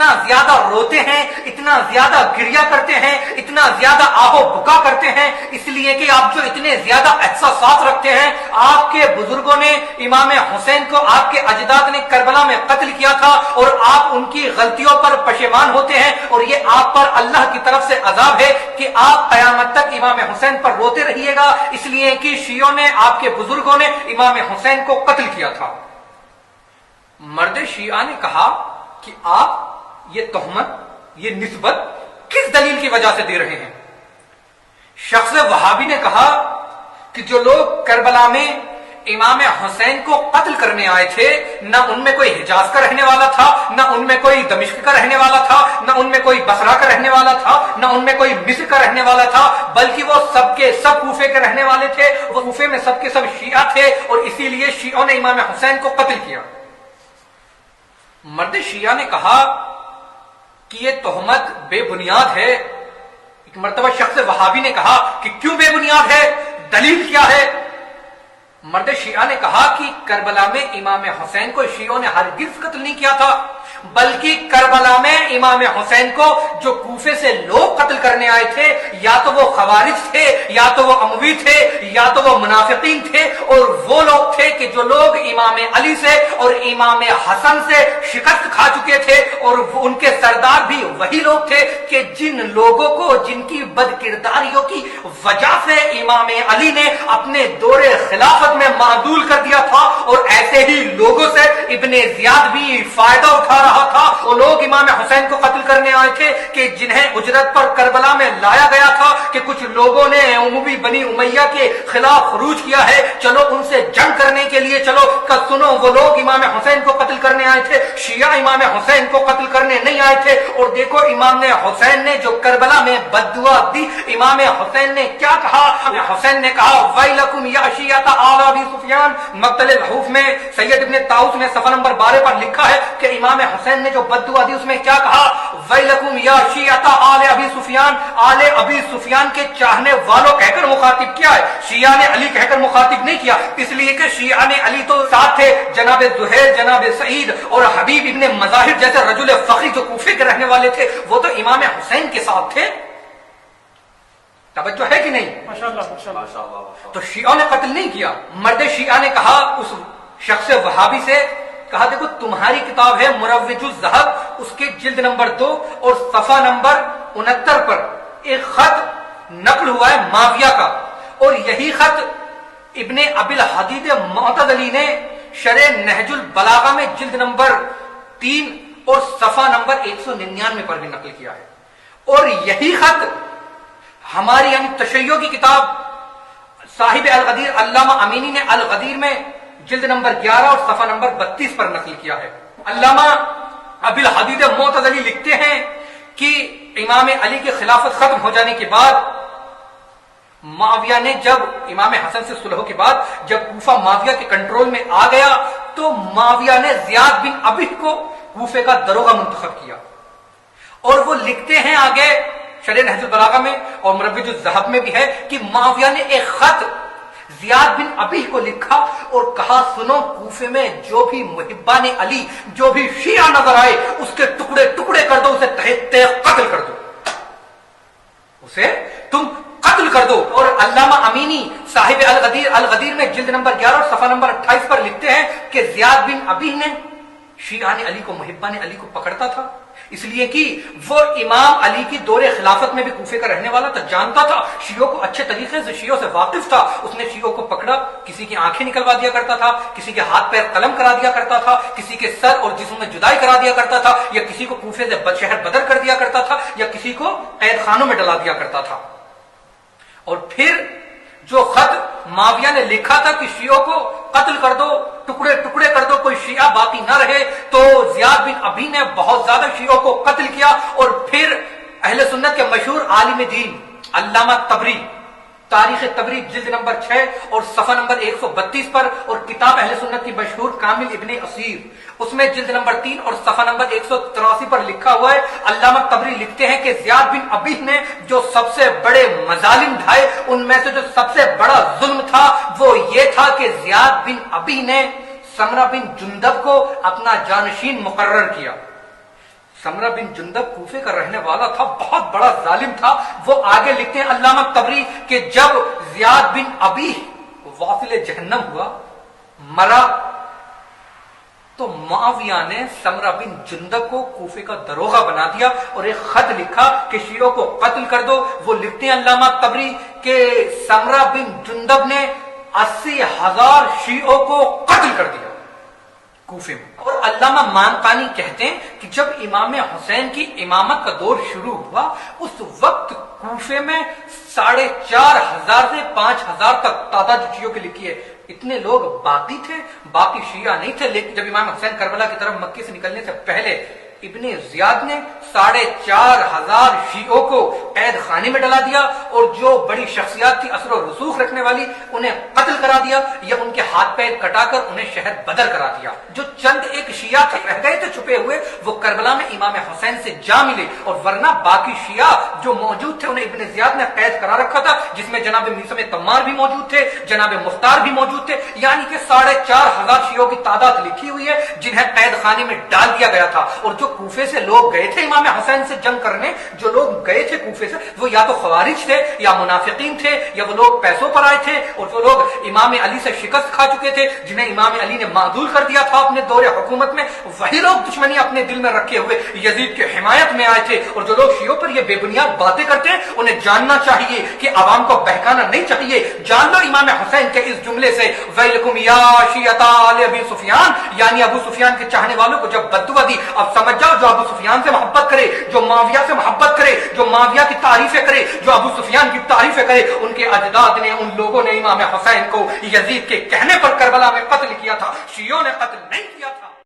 اتنا زیادہ روتے ہیں، اتنا زیادہ گریا کرتے ہیں، اتنا زیادہ آہو بکا کرتے ہیں، اس لیے کہ آپ جو اتنے زیادہ احساسات رکھتے ہیں. آپ کے بزرگوں نے امام حسین کو آپ کے اجداد نے کربلا میں قتل کیا تھا اور آپ ان کی غلطیوں پر پشیمان ہوتے ہیں، اور یہ آپ پر اللہ کی طرف سے عذاب ہے کہ آپ قیامت تک امام حسین پر روتے رہیے گا، اس لیے کہ شیعوں نے، آپ کے بزرگوں نے امام حسین کو قتل کیا تھا. مرد شیعہ نے کہا کہ آپ یہ تہمت، یہ نسبت کس دلیل کی وجہ سے دے رہے ہیں؟ شخص وہابی نے کہا کہ جو لوگ کربلا میں امام حسین کو قتل کرنے آئے تھے، نہ ان میں کوئی حجاز کا رہنے والا تھا، نہ ان میں کوئی دمشق کا رہنے والا تھا، نہ ان میں کوئی بصرہ کا رہنے والا تھا، نہ ان میں کوئی مصر کا رہنے والا تھا، بلکہ وہ سب کے سب کوفے کے رہنے والے تھے. وہ کوفے میں سب کے سب شیعہ تھے، اور اسی لیے شیعوں نے امام حسین کو قتل کیا. مرد شیعہ نے کہا کہ یہ تہمت بے بنیاد ہے. ایک مرتبہ شخص وہابی نے کہا کہ کیوں بے بنیاد ہے، دلیل کیا ہے؟ مرد شیعہ نے کہا کہ کربلا میں امام حسین کو شیعوں نے ہرگز قتل نہیں کیا تھا، بلکہ کربلا میں امام حسین کو جو کوفے سے لوگ قتل کرنے آئے تھے، یا تو وہ خوارج تھے، یا تو وہ اموی تھے، یا تو وہ منافقین تھے، اور وہ لوگ تھے کہ جو لوگ امام علی سے اور امام حسن سے شکست کھا چکے تھے، اور ان کے سردار بھی وہی لوگ تھے کہ جن لوگوں کو، جن کی بد کرداریوں کی وجہ سے امام علی نے اپنے دور خلافت میں معدول کر دیا تھا. اور ایسے ہی لوگوں سے ابن زیاد بھی فائدہ اٹھا رہا تھا. وہ لوگ امام حسین کو قتل کرنے آئے تھے کہ جنہیں اجرت پر کربلا میں لایا گیا تھا کہ کچھ لوگوں نے اموی بنی امیہ کے خلاف خروج کیا ہے، چلو ان سے جنگ کرنے کے لیے چلو. سنو، وہ لوگ امام حسین کو قتل کرنے آئے تھے، شیعہ امام حسین کو قتل کرنے نہیں آئے تھے. اور دیکھو امام حسین نے جو کربلا میں بد دعا دی، امام حسین نے کیا کہا؟ حسین نے کہا ویلکم یا شیعۃ آل ابی سفیان. مقتل الحوف میں سید ابن طاؤس نے صفحہ نمبر 12 پر لکھا ہے کہ امام حسین نے جو بد دعا دی اس میں کیا کہا؟ ویلکم یا شیعۃ آل ابی سفیان. آل ابی سفیان کے چاہنے والوں کہہ کر مخاطب کیا ہے، شیعہ نے علی کہہ کر مخاطب نہیں کیا، اس لیے کہ شیعہ نے علی تو ساتھ تھے، جناب زہیر، جناب سعید اور حبیب ابن مظاہر جیسے رجل فقی جو کوفے کے رہنے والے تھے، وہ تو امام حسین کے ساتھ تھے. توجہ ہے کہ نہیں؟ ماشاءاللہ. تو شیعوں نے قتل نہیں کیا. مرد شیعہ نے کہا اس شخص وہابی سے، کہا دیکھو تمہاری کتاب ہے مروج الذہب، اس کے جلد نمبر 2 اور صفحہ نمبر 69 پر ایک خط نقل ہوا ہے معاویہ کا، اور یہی خط ابن ابی الحدید معتزلی نے شرح نہج البلاغہ میں جلد نمبر 3 اور صفحہ نمبر 199 پر بھی نقل کیا ہے. اور یہی خط ہماری یعنی تشیع کی کتاب صاحب الغدیر علامہ امینی نے الغدیر میں جلد نمبر 11 اور صفحہ نمبر 32 پر نقل کیا ہے. علامہ ابی الحدید معتزلی لکھتے ہیں کہ امام علی کی خلافت ختم ہو جانے کے بعد معاویہ نے، جب امام حسن سے صلح کے بعد جب کوفہ معاویہ کے کنٹرول میں آ گیا، تو معاویہ نے زیاد بن ابی کو کوفے کا دروغہ منتخب کیا. اور وہ لکھتے ہیں آگے شرح نہج البلاغہ میں اور مروج الذہب میں بھی ہے کہ معاویہ نے ایک خط زیاد بن ابی کو لکھا اور کہا سنو، کوفے میں جو بھی محبان علی، جو بھی شیعہ نظر آئے، اس کے ٹکڑے ٹکڑے کر دو، اسے تہہ تہہ قتل کر دو، اسے تم قتل کر دو. اور علامہ امینی صاحب الغدیر میں جلد نمبر 11 اور صفحہ نمبر 28 پر لکھتے ہیں کہ زیاد بن ابی نے شیعہ نے علی کو، محبان علی کو پکڑتا تھا، اس لیے کہ وہ امام علی کی دور خلافت میں بھی کوفے کا رہنے والا تھا، جانتا تھا شیعوں کو اچھے طریقے سے، شیعوں سے واقف تھا. اس نے شیعوں کو پکڑا، کسی کی آنکھیں نکلوا دیا کرتا تھا، کسی کے ہاتھ پیر قلم کرا دیا کرتا تھا، کسی کے سر اور جسم میں جدائی کرا دیا کرتا تھا، یا کسی کو کوفے سے شہر بدر کر دیا کرتا تھا، یا کسی کو قید خانوں میں ڈلا دیا کرتا تھا. اور پھر جو خط معاویہ نے لکھا تھا کہ شیعوں کو قتل کر دو، ٹکڑے ٹکڑے کر دو، کوئی شیعہ باقی نہ رہے، تو زیاد بن ابی نے بہت زیادہ شیعوں کو قتل کیا. اور پھر اہل سنت کے مشہور عالم دین علامہ طبری، تاریخ طبری جلد نمبر 6 اور صفحہ نمبر 132 پر، اور کتاب اہل سنت کی مشہور کامل ابن اسیر، اس میں جلد نمبر 3 اور صفحہ نمبر 183 پر لکھا ہوا ہے. علامہ طبری لکھتے ہیں کہ زیاد بن ابی نے جو سب سے بڑے مظالم ڈھائے، ان میں سے جو سب سے بڑا ظلم تھا وہ یہ تھا کہ زیاد بن ابی نے سمرہ بن جندب کو اپنا جانشین مقرر کیا. سمرہ بن جندب کوفے کا رہنے والا تھا، بہت بڑا ظالم تھا. وہ آگے لکھتے ہیں علامہ طبری کہ جب زیاد بن ابی واصل جہنم ہوا، مرا، تو معاویہ نے سمرہ بن جندب کو کوفے کا دروغہ بنا دیا اور ایک خط لکھا کہ شیعوں کو قتل کر دو. وہ لکھتے ہیں علامہ طبری کہ سمرہ بن جندب نے 80,000 شیعوں کو قتل کر دیا کوفے میں. اور علامہ مانقانی کہتے ہیں کہ جب امام حسین کی امامت کا دور شروع ہوا، اس وقت کوفے میں 4,500 سے 5,000 تک تعداد شیعوں کی لکھی ہے. اتنے لوگ باقی تھے، باقی شیعہ نہیں تھے. لیکن جب امام حسین کربلا کی طرف مکے سے نکلنے سے پہلے ابن زیاد نے 4,500 شیعوں کو قید خانے میں ڈلا دیا، اور جو بڑی شخصیات تھی اثر و رسوخ رکھنے والی انہیں قتل کرا دیا یا ان کے ہاتھ پیر کٹا کر انہیں شہر بدر کرا دیا. جو چند ایک شیعہ تھے رہ گئے تھے چھپے ہوئے، وہ کربلا میں امام حسین سے جا ملے، اور ورنہ باقی شیعہ جو موجود تھے انہیں ابن زیاد نے قید کرا رکھا تھا، جس میں جناب میثم تمار بھی موجود تھے، جناب مختار بھی موجود تھے. یعنی کہ 4,500 شیعوں کی تعداد لکھی ہوئی ہے جنہیں قید خانے میں ڈال دیا گیا تھا. اور جو کوفے سے لوگ گئے تھے امام حسین سے جنگ کرنے، جو لوگ گئے تھے کوفے سے، وہ یا تو خوارج تھے یا منافقین تھے، یا وہ لوگ پیسوں پر آئے تھے، اور وہ لوگ امام علی سے شکست کھا چکے تھے جنہیں امام علی نے معزول کر دیا تھا اپنے دور حکومت میں. وہی لوگ دشمنی اپنے دل میں رکھے ہوئے یزید کی حمایت میں آئے تھے. اور جو لوگ شیعوں پر یہ بے بنیاد باتیں کرتے ہیں، انہیں جاننا چاہیے کہ عوام کو بہکانا نہیں چاہیے. جان لو امام حسین کے اس جملے سے، ویلکم یا شیعۃ آل ابی سفیان، یعنی ابو سفیان کے چاہنے والوں کو جب بددعا دی، اب سمجھ جاؤ جو ابو سفیان سے محبت کرے، جو معاویہ سے محبت کرے، جو معاویہ کی تعریفیں کرے، جو ابو سفیان کی تعریفیں کرے، ان کے اجداد نے، ان لوگوں نے امام حسین کو یزید کے کہنے پر کربلا میں قتل کیا تھا، شیعوں نے قتل نہیں کیا تھا.